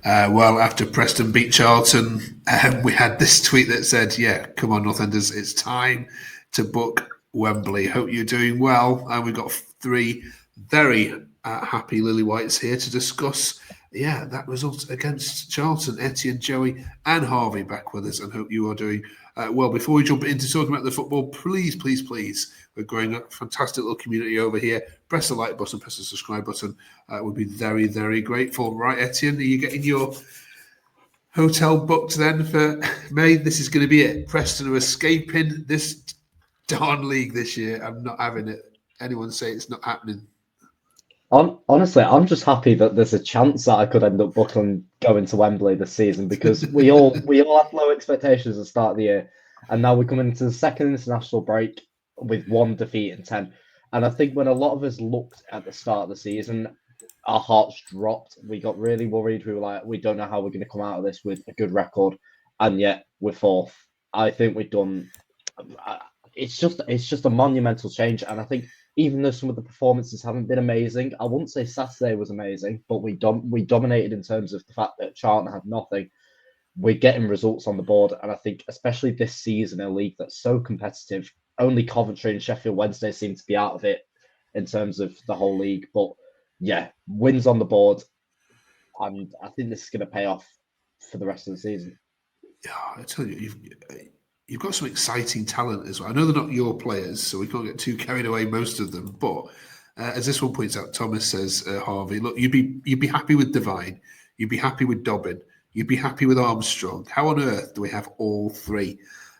Well, after Preston beat Charlton, we had this tweet that said, yeah, come on, North Enders, it's time to book Wembley. Hope you're doing well. And we've got three very happy Lilywhites here to discuss, that result against Charlton. Etienne, Joey and Harvey back with us, and hope you are doing well. Before we jump into talking about the football, please, we're growing a fantastic little community over here. Press the like button, press the subscribe button. We'd be very, very grateful. Right, Etienne, are you getting your hotel booked then for May? This is going to be it. Preston are escaping this darn league this year. I'm not having it. Anyone say it's not happening? Honestly, I'm just happy that there's a chance that I could end up booking going to Wembley this season, because we all had low expectations at the start of the year, and now we're coming into the second international break with 1 defeat in 10. And I think when a lot of us looked at the start of the season, our hearts dropped. We got really worried. We were like, we don't know how we're going to come out of this with a good record, and yet we're 4th. I think we've done. It's just a monumental change, and I think, even though some of the performances haven't been amazing, I wouldn't say Saturday was amazing, but we dominated in terms of the fact that Charlton had nothing. We're getting results on the board, and I think especially this season, a league that's so competitive, only Coventry and Sheffield Wednesday seem to be out of it in terms of the whole league. But yeah, wins on the board, and I think this is going to pay off for the rest of the season. Yeah, I tell you, you've got some exciting talent as well. I know they're not your players, so we can't get too carried away, most of them. But as this one points out, Thomas says, Harvey, look, you'd be happy with Devine, you'd be happy with Dobbin, you'd be happy with Armstrong. How on earth do we have all three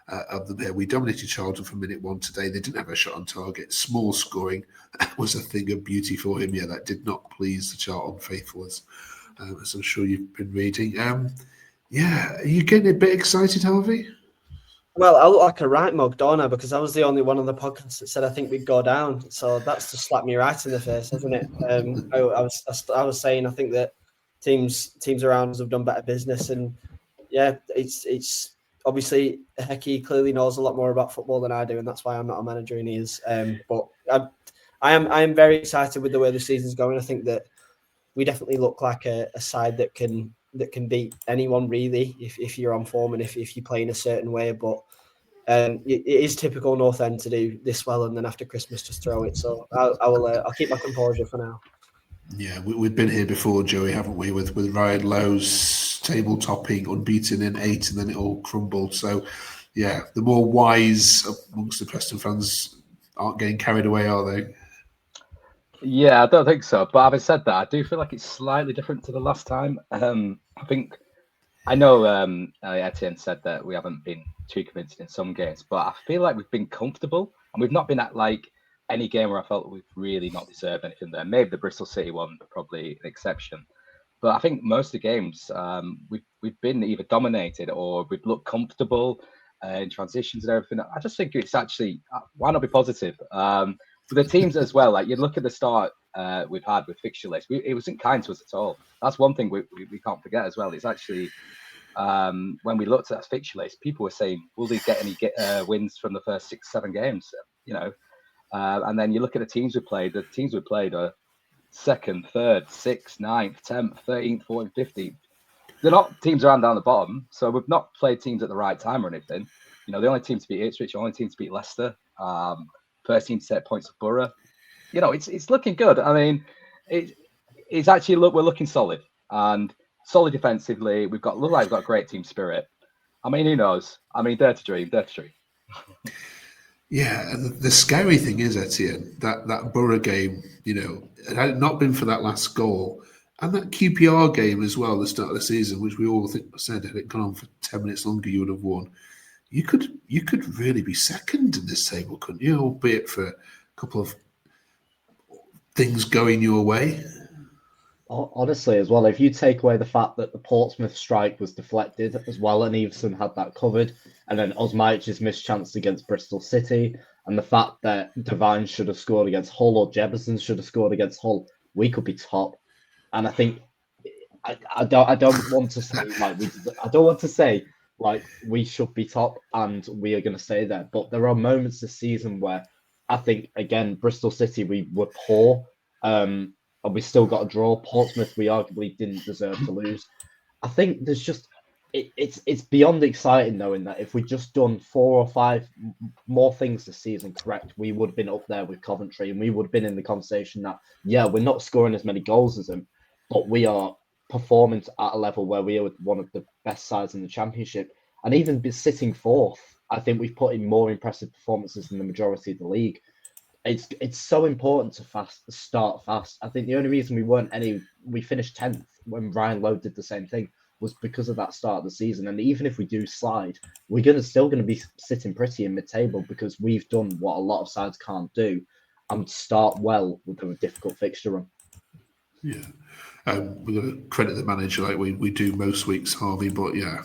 of them here? We dominated Charlton from minute 1 today. They didn't have a shot on target. Small scoring was a thing of beauty for him. Yeah, that did not please the Charlton faithful, as I'm sure you've been reading. Are you getting a bit excited, Harvey? Well, I look like a right mug, don't I? Because I was the only one on the podcast that said I think we'd go down. So that's just slapped me right in the face, hasn't it? I was saying I think that teams around us have done better business, and yeah, it's obviously Hecky clearly knows a lot more about football than I do, and that's why I'm not a manager and he is. But I am very excited with the way the season's going. I think that we definitely look like a side that can beat anyone, really, if you're on form and if you play in a certain way. But it is typical North End to do this well and then after Christmas just throw it. So I'll keep my composure for now. Yeah, we've been here before, Joey, haven't we? With Ryan Lowe's table topping, unbeaten in 8, and then it all crumbled. So yeah, the more wise amongst the Preston fans aren't getting carried away, are they? Yeah, I don't think so. But having said that, I do feel like it's slightly different to the last time. I know Etienne said that we haven't been too convincing in some games, but I feel like we've been comfortable, and we've not been at like any game where I felt we've really not deserved anything there. Maybe the Bristol City one, probably an exception. But I think most of the games we've been either dominated or we've looked comfortable in transitions and everything. I just think it's actually, why not be positive? For the teams as well, like you look at the start we've had with fixture list, it wasn't kind to us at all. That's one thing we can't forget as well. It's actually when we looked at that fixture list, people were saying, will they get any wins from the first 6-7 games? And then you look at the teams we played. The teams we played are 2nd, 3rd, 6th, 9th, 10th, 13th, 14th, 15th. They're not teams around down the bottom, so we've not played teams at the right time or anything. The only team to beat Ipswich, the only team to beat Leicester. First team to set points of Borough. It's looking good. I mean, it's actually we're looking solid and solid defensively. We've got great team spirit. I mean, who knows? I mean, dare to dream. Yeah, the scary thing is, Etienne, that Borough game, it had not been for that last goal, and that QPR game as well, the start of the season, which we all said had it gone on for 10 minutes longer, you would have won. You could really be second in this table, couldn't you? Albeit for a couple of things going your way. Honestly, as well, if you take away the fact that the Portsmouth strike was deflected as well, and Everson had that covered, and then Osmaich's missed chance against Bristol City, and the fact that Devine should have scored against Hull or Jefferson should have scored against Hull, we could be top. And I think I don't want to say we should be top and we are going to stay there. But there are moments this season where I think, again, Bristol City, we were poor, and we still got a draw. Portsmouth, we arguably didn't deserve to lose. I think there's just it's beyond exciting knowing that if we'd just done 4 or 5 more things this season correct, we would have been up there with Coventry, and we would have been in the conversation that, yeah, we're not scoring as many goals as them, but we are performing at a level where we are one of the best sides in the Championship. And even be sitting 4th, I think we've put in more impressive performances than the majority of the league. It's so important to start fast. I think the only reason we finished 10th when Ryan Lowe did the same thing was because of that start of the season. And even if we do slide, we're still going to be sitting pretty in mid-table because we've done what a lot of sides can't do and start well with a difficult fixture run. Yeah. We're going to credit the manager like we do most weeks, Harvey, but yeah,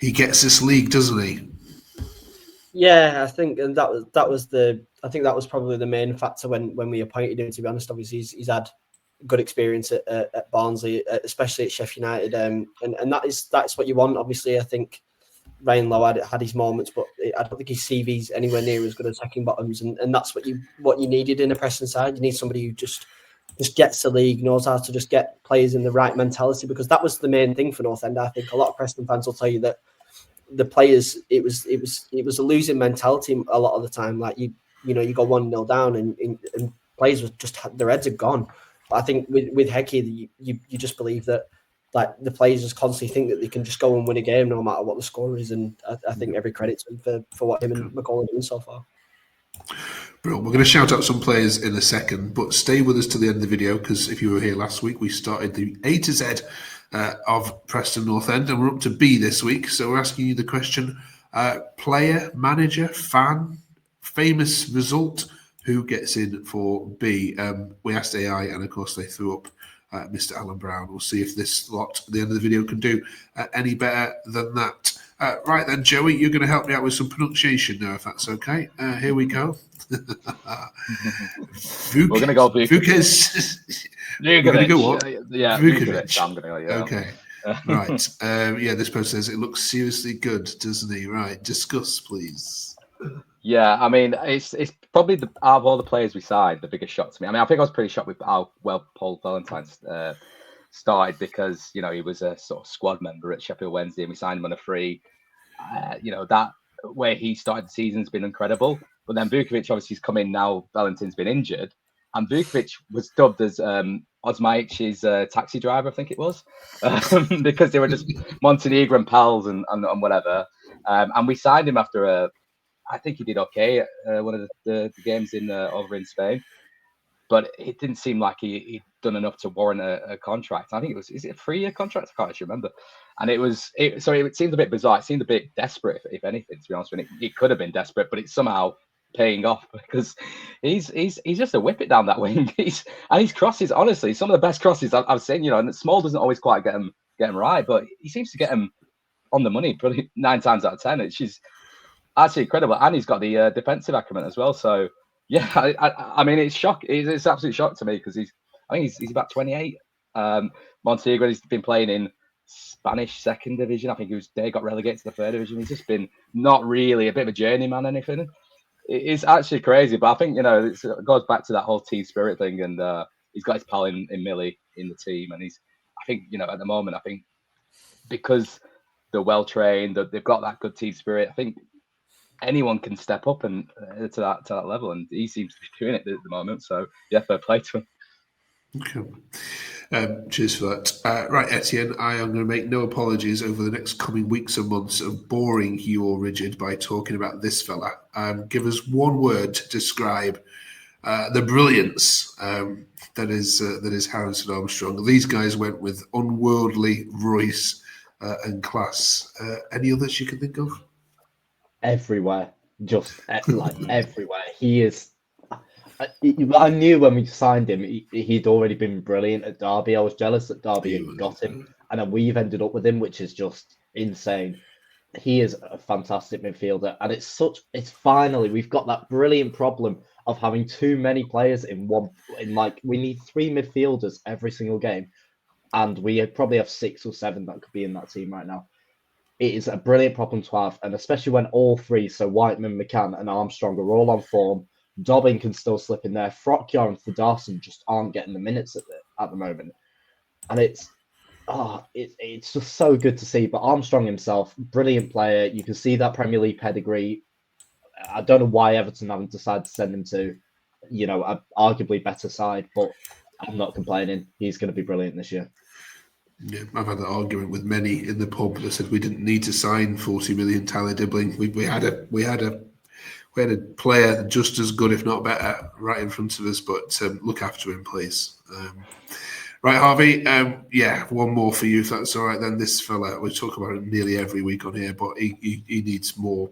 he gets this league, doesn't he? Yeah, I think, and that was probably the main factor when we appointed him. To be honest, obviously he's had good experience at Barnsley, especially at Sheffield United, and that's what you want. Obviously, I think Ryan Lowe had his moments, but I don't think his CV's anywhere near as good as second bottoms, and that's what you needed in a pressing side. You need somebody who just gets the league, knows how to just get players in the right mentality, because that was the main thing for North End. I think a lot of Preston fans will tell you that the players, it was a losing mentality a lot of the time. Like you go 1-0 down and players were just, their heads are gone. But I think with Hecky, you just believe that like the players just constantly think that they can just go and win a game no matter what the score is. And I think every credit to him for what him and McCall are doing so far. Brilliant. We're going to shout out some players in a second, but stay with us to the end of the video, because if you were here last week, we started the A to Z of Preston North End, and we're up to B this week. So we're asking you the question: player, manager, fan, famous result, who gets in for B? We asked AI, and of course they threw up Mr. Alan Brown. We'll see if this lot at the end of the video can do any better than that. Right then, Joey, you're going to help me out with some pronunciation now, if that's okay. Here we go. We're going to go Vukic. We're going to go what? Yeah, Vukic. I'm going to go, yeah. Okay. Right. Yeah, this person says it looks seriously good, doesn't he? Right. Discuss, please. Yeah, I mean, it's probably out of all the players we signed, the biggest shock to me. I mean, I think I was pretty shocked with how well Paul Valentine started, because, you know, he was a sort of squad member at Sheffield Wednesday and we signed him on a free. That way he started the season's been incredible. But then Vukovic obviously has come in now. Valentin's been injured, and Vukovic was dubbed as Osmaich's taxi driver, I think it was, because they were just Montenegrin pals and whatever. And we signed him after I think he did okay at one of the games over in Spain, but it didn't seem like he'd done enough to warrant a contract. I think is it a 3-year contract? I can't actually remember. And it seemed a bit bizarre. It seemed a bit desperate, if anything, to be honest with you. It could have been desperate, but it's somehow paying off, because he's just a whip it down that wing. And his crosses, honestly, some of the best crosses I've seen. And Small doesn't always quite get him right, but he seems to get him on the money probably 9 times out of 10. It's actually incredible, and he's got the defensive acumen as well. So yeah, I mean, it's shock. It's absolute shock to me, because I think he's about 28. Montenegro, he's been playing in Spanish second division. I think they got relegated to the third division. He's just been not really a bit of a journeyman, anything. It's actually crazy, but I think, it goes back to that whole team spirit thing, and he's got his pal in Millie in the team, and I think, at the moment, I think because they're well trained, they've got that good team spirit. I think anyone can step up and to that level, and he seems to be doing it at the moment. So yeah, fair play to him. Okay. Cheers for that. Right, Etienne, I am going to make no apologies over the next coming weeks and months of boring you all rigid by talking about this fella. Give us one word to describe the brilliance that is Harrison Armstrong. These guys went with unworldly Royce and class. Any others you can think of? Everywhere, just like everywhere. He is. I knew when we signed him, he'd already been brilliant at Derby. I was jealous that Derby had got him, and then we've ended up with him, which is just insane. He is a fantastic midfielder, and it's finally, we've got that brilliant problem of having too many players we need 3 midfielders every single game, and we probably have 6 or 7 that could be in that team right now. It is a brilliant problem to have, and especially when all 3, so Whiteman, McCann, and Armstrong, are all on form. Dobbin can still slip in there. Frockyar and Theddarson just aren't getting the minutes at the moment, and it's just so good to see. But Armstrong himself, brilliant player. You can see that Premier League pedigree. I don't know why Everton haven't decided to send him to, a arguably better side, but I'm not complaining. He's going to be brilliant this year. Yeah, I've had that argument with many in the pub that said we didn't need to sign 40 million Tyler Dibbling. We had a player just as good, if not better, right in front of us. But look after him, please. Right, Harvey. One more for you, if that's all right. Then this fella, we talk about him nearly every week on here, but he needs more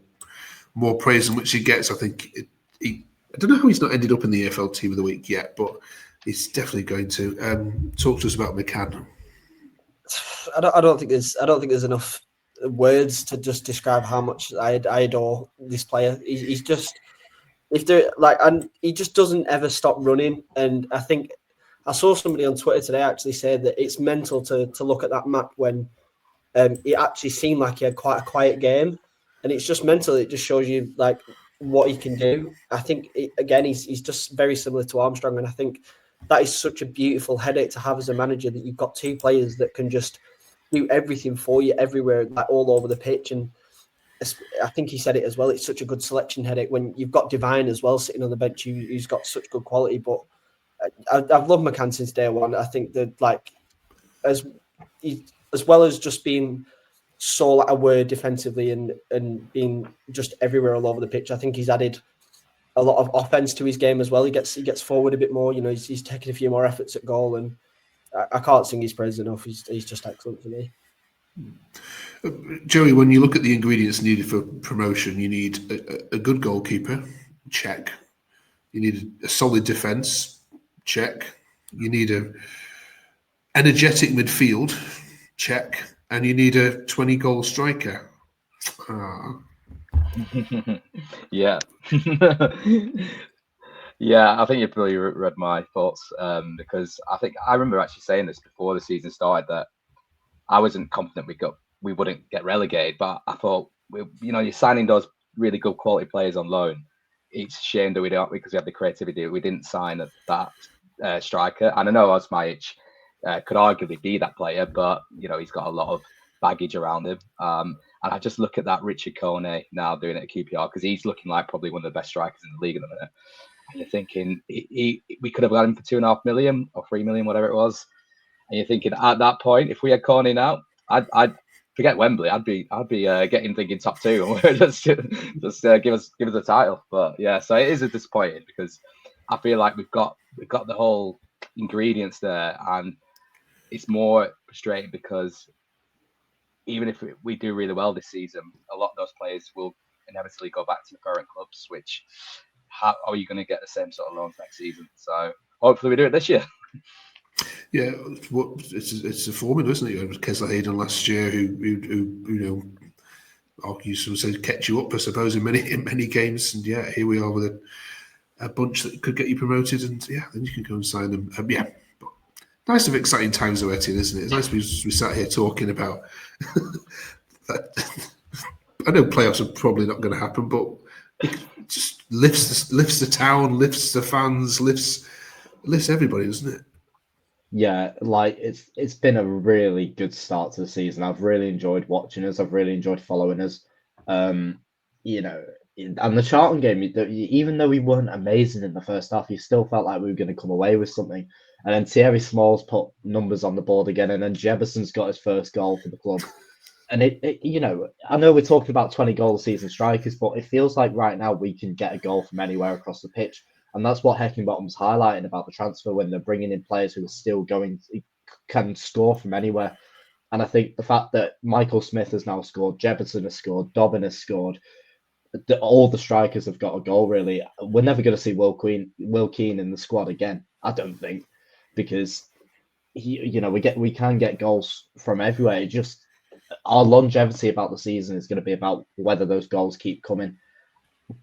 praise than which he gets. I think I don't know how he's not ended up in the AFL Team of the Week yet, but he's definitely going to. Talk to us about McCann. I don't think there's enough words to just describe how much I adore this player. He's just he just doesn't ever stop running. And I think I saw somebody on Twitter today actually say that it's mental to look at that map when it actually seemed like he had quite a quiet game, and it's just mental. It just shows you like what he can do. I think he's just very similar to Armstrong, and I think that is such a beautiful headache to have as a manager, that you've got two players that can just do everything for you everywhere, like all over the pitch. And I think he said it as well. It's such a good selection headache when you've got Divine as well sitting on the bench, who's got such good quality. But I've loved McCann since day one. I think that as well as just being so aware defensively and being just everywhere all over the pitch, I think he's added a lot of offense to his game as well. He gets forward a bit more. He's taking a few more efforts at goal, and I can't sing his praise enough. He's just excellent for me. Joey, when you look at the ingredients needed for promotion, you need a good goalkeeper, check. You need a solid defence, check. You need a energetic midfield, check. And you need a 20-goal striker. Yeah. Yeah, I think you probably read my thoughts because I remember actually saying this before the season started, that I wasn't confident we wouldn't get relegated, but I thought you're signing those really good quality players on loan. It's a shame that we don't, because we have the creativity. We didn't sign that striker, and I know Osmajic could arguably be that player, but he's got a lot of baggage around him. And I just look at that Richard Kone now doing it at QPR, because he's looking like probably one of the best strikers in the league at the minute. And you're thinking we could have got him for 2.5 million or 3 million, whatever it was. And you're thinking at that point, if we had Kone now, I'd forget Wembley. I'd be getting thinking top two, and just give us a title. But yeah, so it is a disappointing, because I feel like we've got the whole ingredients there, and it's more frustrating because even if we do really well this season, a lot of those players will inevitably go back to the current clubs, which how are you going to get the same sort of loans next season? So hopefully we do it this year. Yeah, it's a formula, isn't it? You had Kesler Hayden last year, who you said catch you up, I suppose, in many games, and yeah, here we are with a bunch that could get you promoted, and yeah, then you can go and sign them. But nice of exciting times though, Etienne, isn't it? It's nice we sat here talking about that. I know playoffs are probably not going to happen, but it just lifts the town, lifts the fans, lifts everybody, doesn't it? Yeah, it's been a really good start to the season. I've really enjoyed watching us. I've really enjoyed following us. And the Charlton game, even though we weren't amazing in the first half, you still felt like we were going to come away with something. And then Thierry Smalls put numbers on the board again, and then Jefferson's got his first goal for the club. And I know we're talking about 20-goal season strikers, but it feels like right now we can get a goal from anywhere across the pitch. And that's what Heckingbottom's highlighting about the transfer, when they're bringing in players who are still can score from anywhere. And I think the fact that Michael Smith has now scored, Jefferson has scored, Dobbin has scored, all the strikers have got a goal, really. We're never going to see Will Keane in the squad again, I don't think, because we can get goals from everywhere. Just our longevity about the season is going to be about whether those goals keep coming.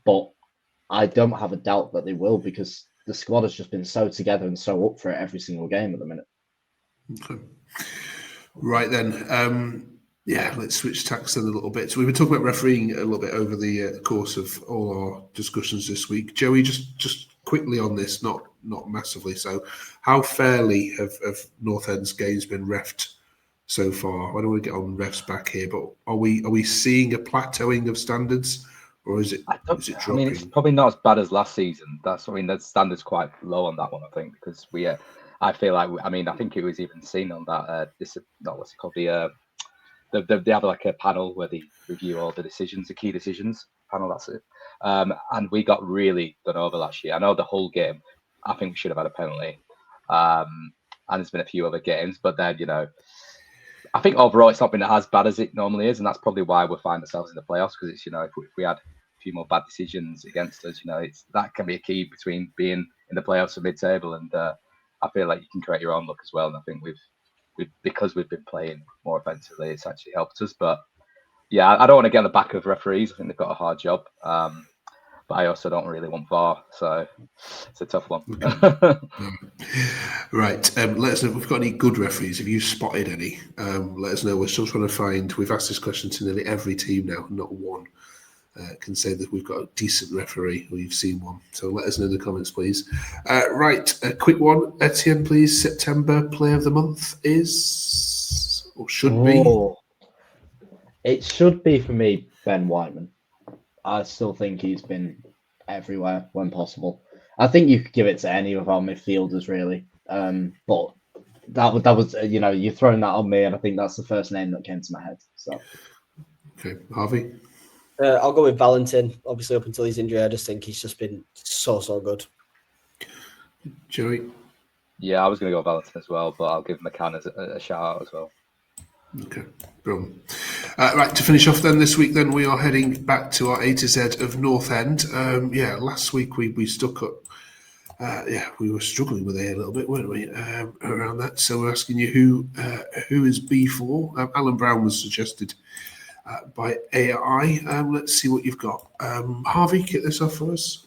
But I don't have a doubt that they will, because the squad has just been so together and so up for it every single game at the minute. Okay. Right then. Let's switch tacks then a little bit. So we've been talking about refereeing a little bit over the course of all our discussions this week. Joey, just quickly on this, not massively. So how fairly have North End's games been reffed so far? I don't want to get on refs back here, but are we seeing a plateauing of standards, or is it dropping? I mean, it's probably not as bad as last season. The standard's quite low on that one, I think, because I feel like, I think it was even seen on that. What's it called? They have like a panel where they review all the decisions, the key decisions panel. That's it. And we got really done over last year. I know the whole game, I think we should have had a penalty. And there's been a few other games, but then, I think overall it's not been as bad as it normally is, and that's probably why we find ourselves in the playoffs, because it's, if we had a few more bad decisions against us, that can be a key between being in the playoffs or mid-table, and I feel like you can create your own luck as well, and I think because we've been playing more offensively, it's actually helped us. But yeah, I don't want to get on the back of referees. I think they've got a hard job, but I also don't really want VAR, so it's a tough one. Okay. Right. Let us know if we've got any good referees. If you've spotted any, let us know. We're still trying to find. We've asked this question to nearly every team now. Not one can say that we've got a decent referee or you've seen one. So let us know in the comments, please. Right. A quick one. Etienne, please. September player of the month is or should be. It should be for me, Ben Whiteman. I still think he's been everywhere when possible. I think you could give it to any of our midfielders, really. But that was you're throwing that on me, and I think that's the first name that came to my head. So, okay, Harvey. I'll go with Valentin. Obviously, up until his injury, I just think he's just been so good. Joey. Yeah, I was going to go Valentin as well, but I'll give McCann a shout out as well. Okay, brilliant. Right, to finish off then this week, then we are heading back to our A to Z of North End. Last week we stuck up. We were struggling with A a little bit, weren't we, around that? So we're asking you who is B4. Alan Brown was suggested by AI. Let's see what you've got. Harvey, kick this off for us.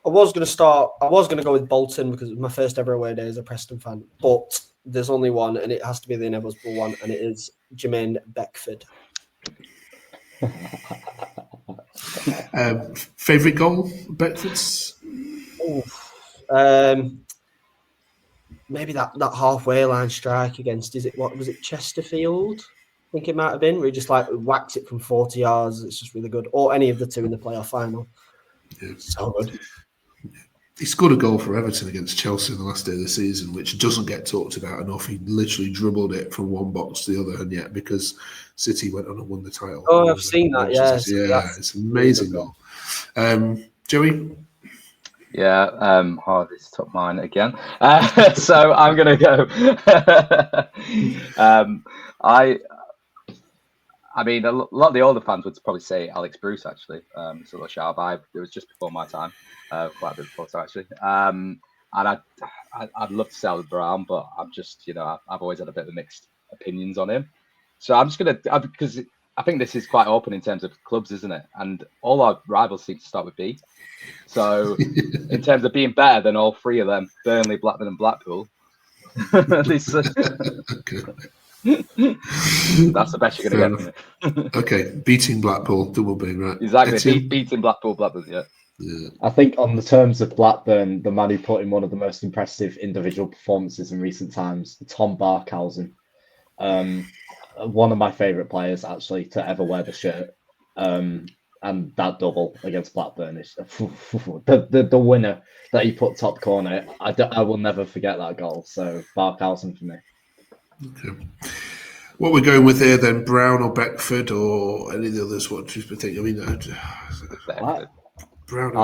I was going to go with Bolton because it was my first ever away day as a Preston fan, but there's only one, and it has to be the inevitable one, and it is Jermaine Beckford. Favourite goal, Beckford's? Maybe that halfway line strike against, was it Chesterfield? I think it might have been, where he just whacks it from 40 yards. It's just really good. Or any of the two in the playoff final. Yeah. So good. He scored a goal for Everton against Chelsea in the last day of the season, which doesn't get talked about enough. He literally dribbled it from one box to the other, and yet because City went on and won the title. Oh, I've seen that. Yeah, it's an amazing goal. Joey. Yeah, Harvey's top mine again. So I'm gonna go. I mean, a lot of the older fans would probably say Alex Bruce, actually. It's a little shout out. It was just before my time, quite a bit before, actually. And I'd love to say Alex Brown, but I'm just, I've always had a bit of mixed opinions on him. So I'm just going to, because I think this is quite open in terms of clubs, isn't it? And all our rivals seem to start with B. So in terms of being better than all three of them, Burnley, Blackburn and Blackpool, that's the best you're going to get from it. Okay, beating Blackpool, double B, right? Exactly, beating Blackpool, yeah. I think on the terms of Blackburn, the man who put in one of the most impressive individual performances in recent times, Tom Barkhausen. One of my favourite players, actually, to ever wear the shirt. And that double against Blackburn is the winner that he put top corner. I will never forget that goal. So Barkhausen for me. Okay. What we're going with here then, Brown or Beckford or any of the others? What do you think? I mean, Brown.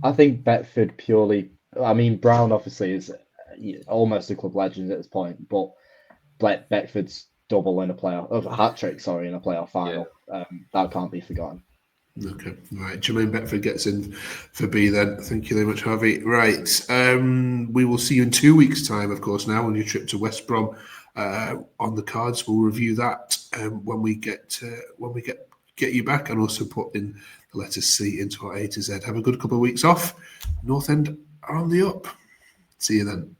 I think Beckford purely. I mean, Brown obviously is almost a club legend at this point, but Beckford's double in a hat trick, in a playoff final. Yeah. That can't be forgotten. Okay, right. Jermaine Beckford gets in for B then. Thank you very much, Harvey. Right, we will see you in 2 weeks' time, of course, now on your trip to West Brom. On the cards, we'll review that when we get you back, and also put in the letter C into our A to Z. Have a good couple of weeks off. North End are on the up. See you then.